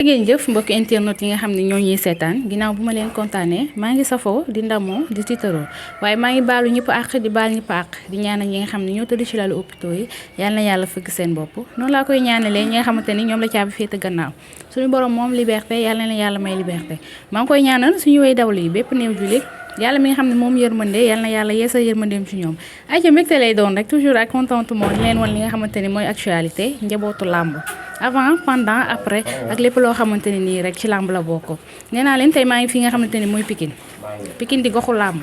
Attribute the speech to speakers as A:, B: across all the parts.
A: ngeen jëf mbokki internet yi nga xam ne ñoo ñuy seetaan ginnaaw bu ma leen kontaanee maa ngi safoo di ndamoo di tiitaroo waaye maa ngi baalu ñëpp àq di baal ñëpp àq di ñaanal ñi nga xam ne ñoo tëdd ci lalu hôpitaux yi yal na yàlla fëgg seen bopp noonu laa koy ñaanalee ñi nga xamante ni ñoom la caabi féete gannaaw suñu borom moom liberté yal na yàlla may liberté maa ngi koy ñaanal suñu way dawlu yi bépp néew jullit yàlla mi nga xam ne moom yërmande yal na yàlla yeesal yërmandeem ci ñoom ayca mbégte lay doon rek toujours ak contentement di leen wan li nga xamante ni mooy actualité njabootu làmb avant pendant après ak lépp loo xamante ne nii rek ci làmb la bokk nee naa leen tey maa ngi fi nga xamante ni mooy Pikine di goxu làmb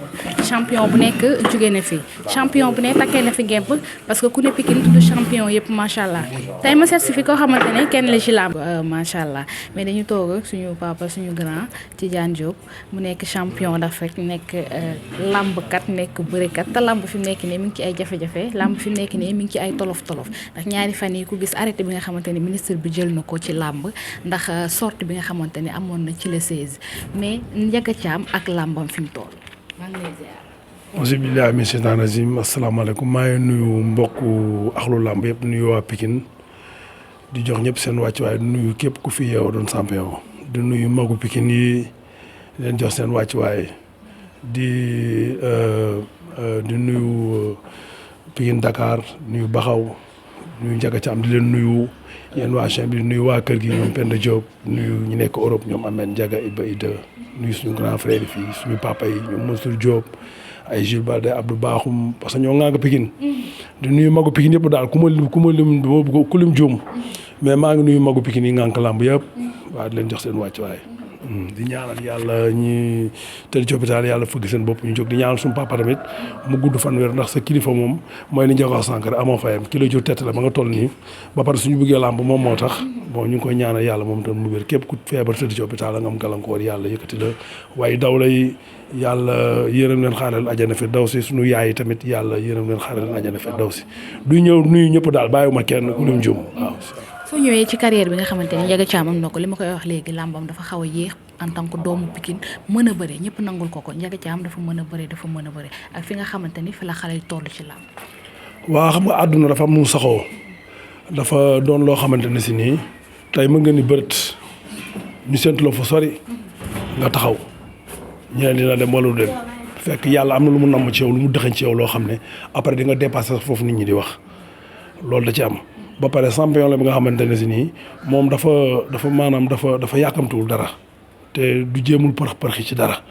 A: champion bu nekk jóge na fi champion bu ne takkee na fi gemp parce que ku ne Pikine tudd champion yëpp macha allah tey ma seet si fi koo xamante ne kenn la ci làmb macha allah mais dañu toog ak suñu papa suñu grand Tidiane Diop mu nekk champion d'Afrique nekk làmbkat nekk bërekat te làmb fi mu nekk nii mi ngi ci ay jafe-jafe làmb fi mu nekk nii mi ngi ci ay tolof-tolof ndax ñaari fan yi ku gis arrêté bi nga xamante ne ministre bi jël na ko ci làmb ndax sortie bi nga xamante ne amoon na ci le 16 mais Ndiaga Thiam ak làmbam fi mu toll maa ngi lay ziar.
B: auzubillahi min shaytaani rajim asalaamaaleykum maa ngi nuyu mbokku axlu làmb yëpp nuyu waa Pikine di jox ñëpp seen wàccuwaay di nuyu képp ku fi yeewoo doon champion di nuyu magu Pikine yi leen jox seen wàccuwaay di nuyu Pikine Dakar nuyu Baxaw nuyu Ndiaga Thiam di leen nuyu yéen waa chaîne bi di nuyu waa kër gi ñoom Penda Diop nuyu ñu nekk Europe ñoom Amène Ndiaga Iba Ida nuyu suñu grand frère yi fii suñu papa yi ñoom Mansour Diop ay Jules Balde Abdou Bakhoum parce que ñoo ŋànk Pikine di nuyu magu Pikine yëpp daal ku ma lim ku lim juum mais maa ngi nuyu magu Pikine yi ŋànk làmb yëpp waaw di leen jox seen wàccuwaay di ñaanal yàlla ñi tëdd ci hôpital yàlla fëgg seen bopp ñu jóg di ñaanal suñu papa tamit mu gudd fan wér ndax sa kilifa moom mooy li ñu wax sànq rek amoo fayam ki la jur tett la ba nga toll nii ba pare suñu bëggee làmb moom moo tax bon ñu ngi koy ñaanal yàlla moom tam mu wér képp ku feebar tëdd ci hôpital la nga am gàllankoor yàlla yëkkati la waaye daw lay yàlla yërëm leen xaaral ajana fi daw si suñu yaay yi tamit yàlla yërëm leen xaaral ajana fi daw si du ñëw nuyu ñëpp daal bàyyiwuma kenn ku lim juum waaw.
A: soo ñëwee ci carrière bi nga xamante ni Ndiaga Thiam am na ko li ma koy wax léegi làmbam dafa xaw a yéex en tant que doomu Pikine mën a bëre ñëpp nangul ko Ndiaga Thiam dafa mën a bëre ak fi nga xamante ni fi la xale yi toll ci làmb.
B: waaw xam nga àdduna dafa am nu saxoo dafa doon loo xamante ne si nii tey mën nga ni bërët ñu séntu la fa sori nga taxaw ñeneen dina dem wala du dem fekk yàlla am na lu mu namm ci yow lu mu dëxañ ci yow loo xam ne après di nga dépassé foofu nit ñi di wax loolu da ci am. ba pare champion la bi nga xamante ne si nii moom dafa yàkkamtuwul dara te du jéemul përxi ci dara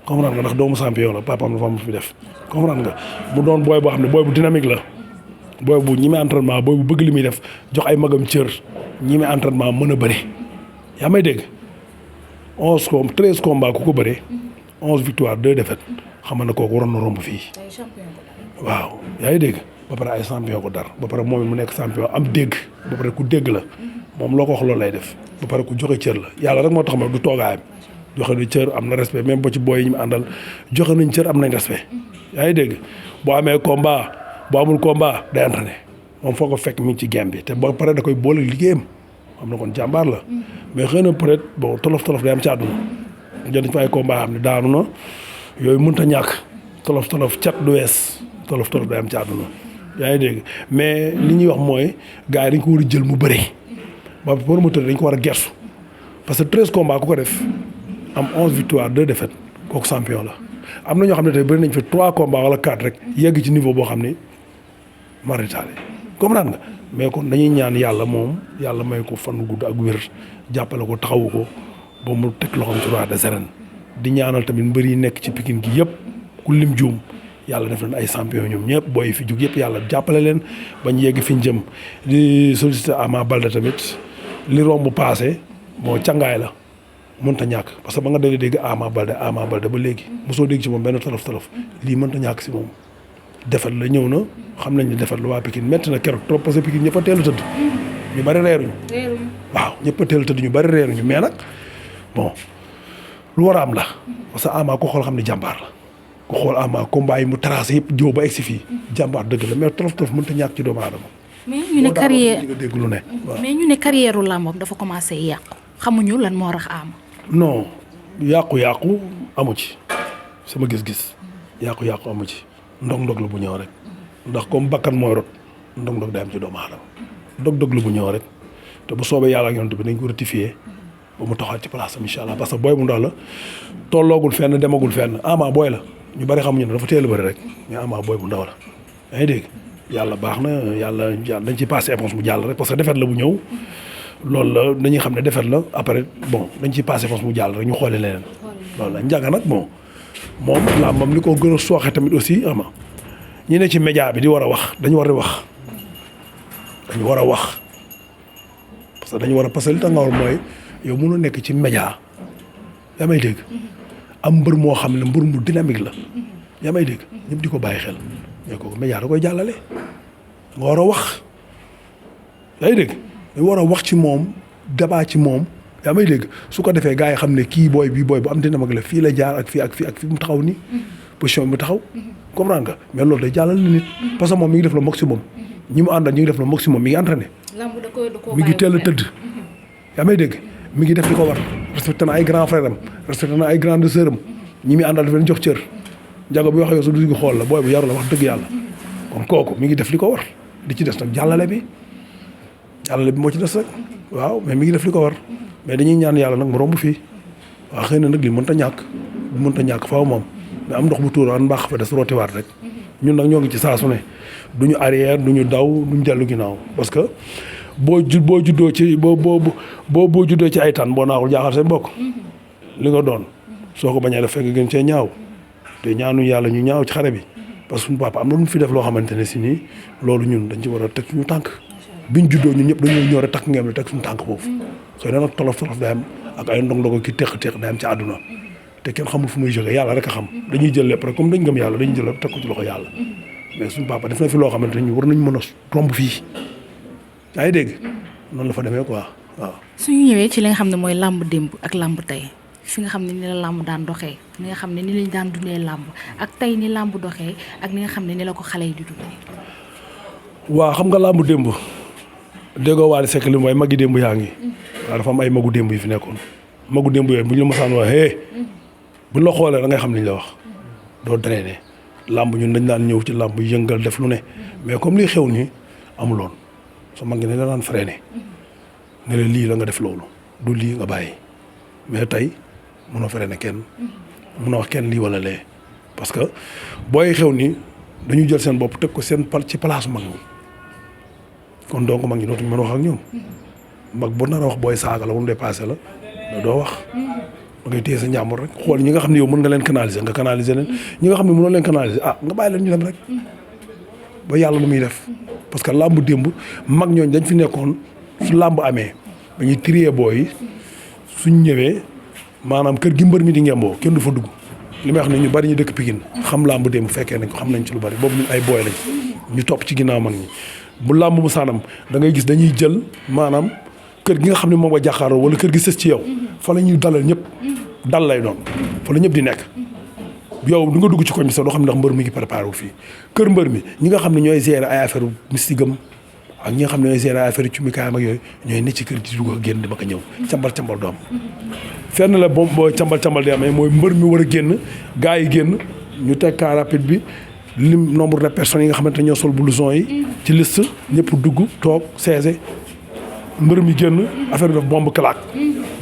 B: comprendre nga ndax doomu champion la papaam dafa am fi def comprendre nga mu doon booy boo xam ne booy bu dynamique la booy bu ñi muy entraînement booy bu bëgg li muy def jox ay magam cër ñi muy entraînement mën a bëri yaa may dégg 13 combats ku ko bëree 11 victoires 2 défaites xam na kooku waroon na romb fii waaw yaa ngi dégg ba pare ay champion ko dar ba pare moom mu nekk champion am dégg ba pare ku dégg la moom loo ko wax loolu lay def ba pare ku joxe cër la yàlla rek moo tax ma du toogaayam joxe na cër am na respect même ba ci booy yi ñu àndal joxe nañ cër am nañ respect yaa ngi dégg boo amee combat boo amul combat day entraîné moom foo ko fekk mi ngi ci game bi te ba pare da koy boole liggéeyam xam na kon jàmbaar la mais xëy na peut être bon tolof day am ci àdduna jënd fa ay combat am ne daanu na yooyu mënut a ñàkk tolof cat du wees tolof day am ci àdduna yaa ngi dégg mais li ñuy wax mooy gars yi dañ ko war a jël mu bëri ba promoteur dañ ko war a gersu parce que 13 combats ku ko def am 11 victoires 2 défaites kooku champion la am na ñoo xam ne tey bëri nañ fi 3 combats wala 4 rek yegg ci niveau boo xam ni maritale comprendre nga mais kon dañuy ñaan yàlla moom yàlla may ko fan gudd ak wér jàppale ko taxawu ko ba mu teg loxoom ci roi des arènes di ñaanal tamit mbër yi nekk ci Pikine gi yëpp ku lim juum yàlla def leen ay champion ñoom ñëpp booy fi jug yëpp yàlla jàppale leen bañ yegg fi ñu jëm di solliciter Ama Baldé tamit li romb passé moo cangaay la mënta ñàkk parce que ba nga dalee dégg Ama Baldé ba léegi mosoo dégg ci moom benn tolof lii mënta ñàkk si moom defet la ñëw na xam nañ ne defet la waa Pikine métti na keroog trop parce que Pikine ñëpp a teelu tëdd ñu bari reeruñu waaw ñëpp a teelu tëdd ñu bari reeruñu mais nag bon lu war a am la parce que Ama ko xool xam ne jàmbaar la ku xool Ama combat yi mu tracé yëpp jiw ba egsi fii jàmbaar dëgg la mais tolof mënta ñàkk ci doomu aadama.
A: mais ñu ne carrière
B: nga dégg lu ne.
A: mais ñu ne carrière u làmbam dafa commencé yàqu xamuñu lan moo rax Ama.
B: non yàqu amu ci sama gis-gis yàqu amu ci ndog-ndog la bu ñëw rek ndax comme bakkan mooy rot ndog-ndog day am ci doomu aadama ndog-ndog la bu ñëw rek te bu soobee yàlla ak yonent bi nañ ko rectifier ba mu taxawaat ci place am incha allah parce que booy bu ndaw la tolloogul fenn demagul fenn Ama booy la ñu bari xamuñu ne dafa teel a bëri rek mais Ama booy bu ndaw la yaa ngi dégg yàlla baax na yàlla dañ ci passé éponge bu jàll rek parce que defet la bu ñëw loolu la dañuy xam ne defet la après bon dañ ciy passé éponge bu jàll rek ñu xoolee leneen loolu la Ndiaga nag bon moom làmbam li ko gën a sooxe tamit aussi ama ñi ne ci média bi di war a wax dañu war a wax parce que dañu war a parce que li tax nga war mooy yow mënoo nekk ci média yaa may dégg am mbër moo xam ne mbër mu dynamique la yaa may dégg ñëpp di ko bàyyi xel mais kooku média da koy jàllale nga war a wax yaa ngi dégg dañu war a wax ci moom débat ci moom yaa may dégg su ko defee gars yi xam ne kii booy bi booy bu am dynamique la fii la jaar ak fii ak fii ak fii mu taxaw nii position bi mu taxaw comprendre nga mais loolu day jàllale nit parce que moom mi ngi def le maximum ñi mu àndal ñu ngi def le maximum mi ngi entraîné mi ngi teel a tëdd yaa may dégg mi ngi def li ko war respecté na ay grand frère am respecté na ay grande sœur am ñi muy àndal daf leen jox cër Ndiaga bu wax yow su dugg xool la booy bu yaru la wax dëgg yàlla kon kooku mi ngi def li ko war di ci des nag jàllale bi moo ci des rek waaw mais mi ngi def li ko war mais dañuy ñaan yàlla nag mu romb fii waaw xëy na nag li mënta ñàkk faaw moom mais am ndox bu tuuraan mbaax fa des rootiwaat rek ñun nag ñoo ngi ci saa su ne duñu arrière duñu daw duñu dellu ginnaaw parce que boo juddoo ci boo juddoo ci ay tan boo naaxul jaaxal seen mbokk li nga doon soo ko bañee def fekk gën cee ñaaw te ñaanu yàlla ñu ñaaw ci xare bi parce que suñu papa am na lu mu fi def loo xamante ne si nii loolu ñun dañ ci war a teg suñu tànk biñ juddoo ñun ñëpp dañoo ñëw rek takk ngeen teg suñu tànk foofu xëy na nag tolof day am ak ay ndong-ndong ki téq day am ci àdduna te kenn xamul fu muy jógee yàlla rek a xam dañuy jël lépp rek comme dañ gëm yàlla dañuy jël lépp teg ko ci loxo yàlla mais suñu papa def na fi loo xamante ne ñu war nañ mën a romb fii yaa ngi dégg noonu la fa demee quoi waaw.
A: suñu ñëwee ci li nga xam ne mooy làmb démb ak làmb tey fi nga xam ne ni la làmb daan doxee ni nga xam ne ni lañ daan dundee làmb ak tey ni làmb doxee ak ni nga xam ne ni la ko xale yi di dundee.
B: waaw xam nga làmb démb déggoo Wally Seck li mooy magi démb yaa ngi waaw dafa am ay magu démb yi fi nekkoon magu démb yooyu bu ñu la mosaan wax buñ la xoolee da ngay xam li ñu la wax doo drainer làmb ñun dañ daan ñëw ci làmb yëngal def lu ne mais comme lii xew nii amuloon sa mag ngi ne la daan freiné ne la lii la nga def loolu du lii nga bàyyi mais tey mënoo freiné kenn mënoo wax kenn lii wala lee parce que booy xew nii dañu jël seen bopp teg ko seen ci place mag ñi kon donc mag ñi dootuñu mën a wax ak ñoom mag bu nar a wax booy saaga la mu dépassé la mais doo wax da ngay téye sa njàmbur rek xool ñi nga xam ne yow mën nga leen canaliser nga canaliser leen ñi nga xam ne mënoo leen canaliser nga bàyyi leen ñu dem rek ba yàlla lu muy def parce que làmb démb mag ñooñ dañ fi nekkoon su làmb amee ba ñuy trier booy yi suñ ñëwee maanaam kër gi mbër mi di ngemboo kenn du fa dugg li may wax ne ñu bari ñu dëkk Pikine xam làmb démb fekkee nañ ko xam nañ ci lu bari boobu ñun ay booy lañ ñu topp ci ginnaaw mag ñi bu làmb mu saanam da ngay gis dañuy jël maanaam kër gi nga xam ne moom nga jàkkaaroo wala kër gi sës ci yow fa la ñuy dalal ñëpp dal lay doon fa la ñëpp di nekk yow du nga dugg ci koñ bi sax doo xam ne ndax mbër mi ngi préparé wu fii kër mbër mi ñi nga xam ne ñooy gérer ay affaire mystique am ak ñi nga xam ne ñooy gérer ay affaire ci mikaayam ak yooyu ñooy ne ci kër gi di dugg ak génn di ma ko ñëw cambal doom fenn la boobu boo cambal di amee mooy mbër mi war a génn gars yi génn ñu teg car rapide bi lim nombre de personnes yi nga xamante ne ñoo sol blouson yi ci liste ñëpp dugg toog seese mbër mi génn affaire bi daf bombe claque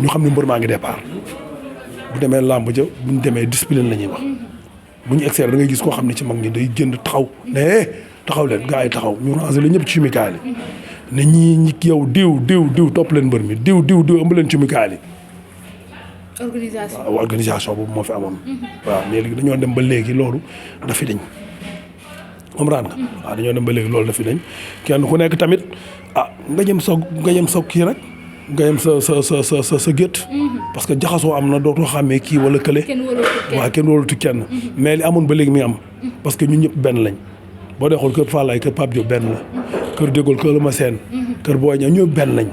B: ñu xam ne mbër maa ngi départ bu demee làmb ja bu ñu demee discipline la ñuy wax bu ñu exercer da ngay gis koo xam ne ci mag ñi day génn taxaw ne taxaw leen gars yi taxaw ñu ranger la ñëpp ci mikaay li ne ñi yow diw topp leen mbër mi diw ëmb leen ci mikaay li organisation boobu moo fi amoon waaw mais léegi dañoo dem ba léegi loolu dafi dañ comprendre nga waaw dañoo dem ba léegi loolu dafi dañ kenn ku nekk tamit nga jëm sa kii rek nga yem sa gétt parce que jaxasoo am na dootoo xàmmee kii wala kële waaw kenn wóolatu kenn mais li amoon ba léegi mi am parce que ñun ñëpp benn lañ boo dee xool kër Fallaye kër Pape Diop benn la kër Dégol kër Lama Sène kër Boy Niang ñëpp benn lañ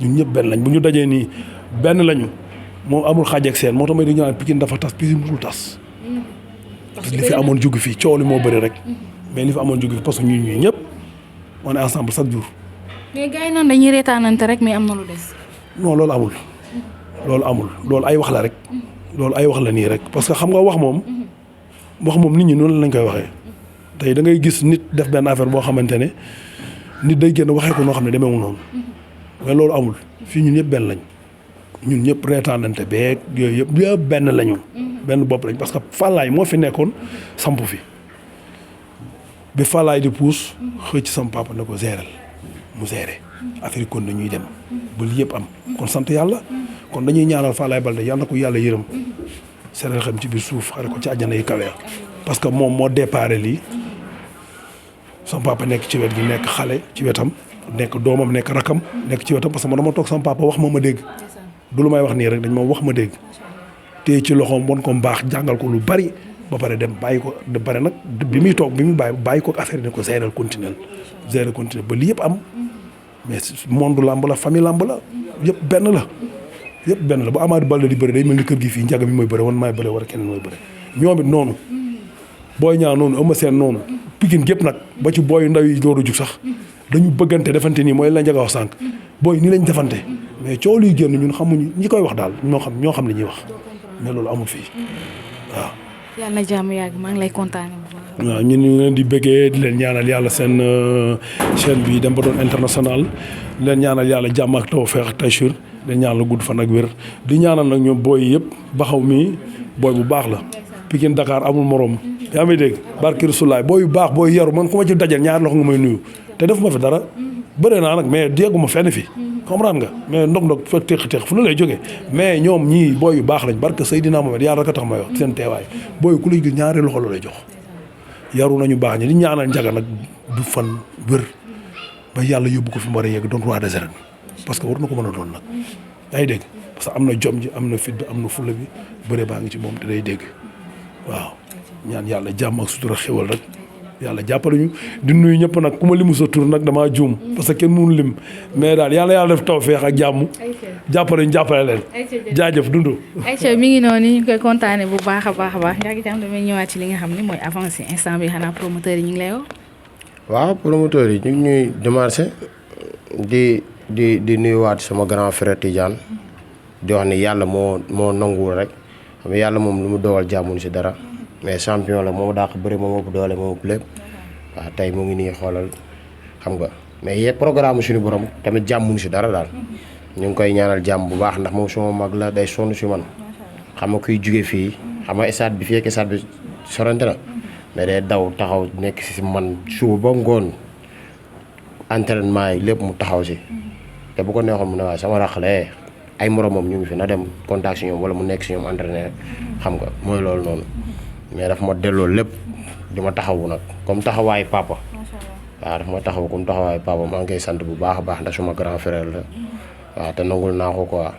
B: ñun ñëpp benn lañ bu ñu dajee nii benn lañu moom amul xaaj ak seen moo tax may di ñaan Pikine dafa tas Pikine musul tas parce que li fi amoon jóge fii coow li moo bëri rek mais li fi amoon jóge fii parce que ñun ñii ñëpp on est ensemble chaque jour.
A: mais gars yi naan dañuy reetaanante rek mais am na lu des.
B: non loolu amul loolu ay wax la rek loolu ay wax la nii rek parce que xam nga wax moom nit ñi noonu lañ koy waxee tey da ngay gis nit def benn affaire boo xamante ne nit day génn waxee ko noo xam ne demeewul noonu mais loolu amul fii ñun ñëpp benn lañ ñun ñëpp reetaanante beeg yooyu yëpp benn lañu. benn bopp lañ parce que Fallaye moo fi nekkoon samp fi bi Fallaye di puus xëcc sama papa ne ko géral mu géré affaire yi kon dañuy dem ba lii yëpp am kon sant yàlla kon dañuy ñaanal Fallaye Baldé yàlla na ko yàlla yërëm seetal xam ci biir suuf xare ko ci àjjana yi kawe parce que moom moo déparé lii sama papa nekk ci wet gi nekk xale ci wetam nekk doomam nekk rakam nekk ci wetam parce que man dama toog sama papa wax ma dégg du lu may wax nii rek dañ ma wax ma dégg téye ci loxoom bon ko mbaax jàngal ko lu bari ba pare dem bàyyi ko de pare nag bi muy toog bi muy bàyyi ko affaire yi ne ko gérer continuer ba lii yëpp am mais monde làmb la famille làmb la yëpp benn la bu Ama Baldé di bëri day mel ni kër gi fii njaga mi mooy bëri wan maay bëri war a keneen mooy bëri ñoom it noonu Boy Niang noonu Eumeu Sène noonu Pikine gépp nag ba ci booy ndaw yi dooru jug sax dañu bëggante defante nii mooy la njaga wax sànq booy nii lañ defante mais coow luy génn ñun xamuñu ñi koy wax daal ñoo xam li ñuy wax mais loolu amul fii waaw.
A: yàlla na jàmm yàgg maa ngi lay kontaanee bu baax.
B: waaw ñun ñu ngi leen di bëggee di leen ñaanal yàlla seen chaîne bi dem ba doon international di leen ñaanal yàlla jàmm ak tawfeex ak taysiir di leen ñaanal gudd fan ak wér di ñaanal nag ñoom booy yëpp baxaw mi booy bu baax la Pikine Dakar amul morom yaa may dégg barki Rasulaay booy yu baax booy yaru man ku ma ci dajal ñaar loxo nga may nuyu te defuma fi dara bëre naa nag mais dégguma fenn fi comprendre nga mais ndog fa teq fu la lay jógee mais ñoom ñii booy yu baax lañ barke Seydina Mohamed yàlla rek a tax may wax seen teewaay booy ku lay gis ñaari loxo la lay jox yaru nañu baax ñi di ñaanal njaga nag du fan wër ba yàlla yóbbu ko fi mu war a yegg doon roi des arènes parce que war na ko mën a doon nag yaa ngi dégg parce que am na jom ji am na fit bi am na fulla bi bëre baa ngi ci moom te day dégg waaw ñaan yàlla jàmm ak sutura xéwal rek yàlla jàppale ñu di nuyu ñëpp nag ku ma limu sa tur nag damaa juum parce que kenn mënu lim mais daal yàlla def tawfeex ak jàmm jàppale ñu jàppale leen jaajëf dundu
A: Aïcha mi ngi noonu ñu koy kontaane bu baax a baax yaa ngi tam damay ñëwaat ci li nga xam ne mooy avancé instant bi xanaa promoteurs yi ñu ngi lay woo
C: waaw promoteurs yi ñu ngi ñuy démarché di nuyuwaat sama grand frère Tidiane di wax ni yàlla moo nanguwul rek xam yàlla moom lu mu dogal jàmmuñu si dara mais champion la moo dàq bëri moo ëpp doole moo ëpp lépp waaw tey mu ngi nii xoolal xam nga mais yee programme suñu borom tamit jàmmuñu si dara daal ñu ngi koy ñaanal jàmm bu baax ndax moom suma mag la day sonn si man xam nga kuy jóge fii xam nga stade bi fii ak stade bi sorante na mais day daw taxaw nekk si man suba ba ngoon entraînement yi lépp mu taxaw si te bu ko neexoon mu ne waaye sama raxle ay moromam ñu ngi fi na dem contact si ñoom wala mu nekk si ñoom entraîné xam nga mooy loolu noonu mais daf ma delloo lépp di ma taxawu nag comme taxawaayu papa waaw daf ma taxaw comme taxawaayu papa maa ngi koy sant bu baax a baax ndax suma grand frère la waaw te nangul naa ko quoi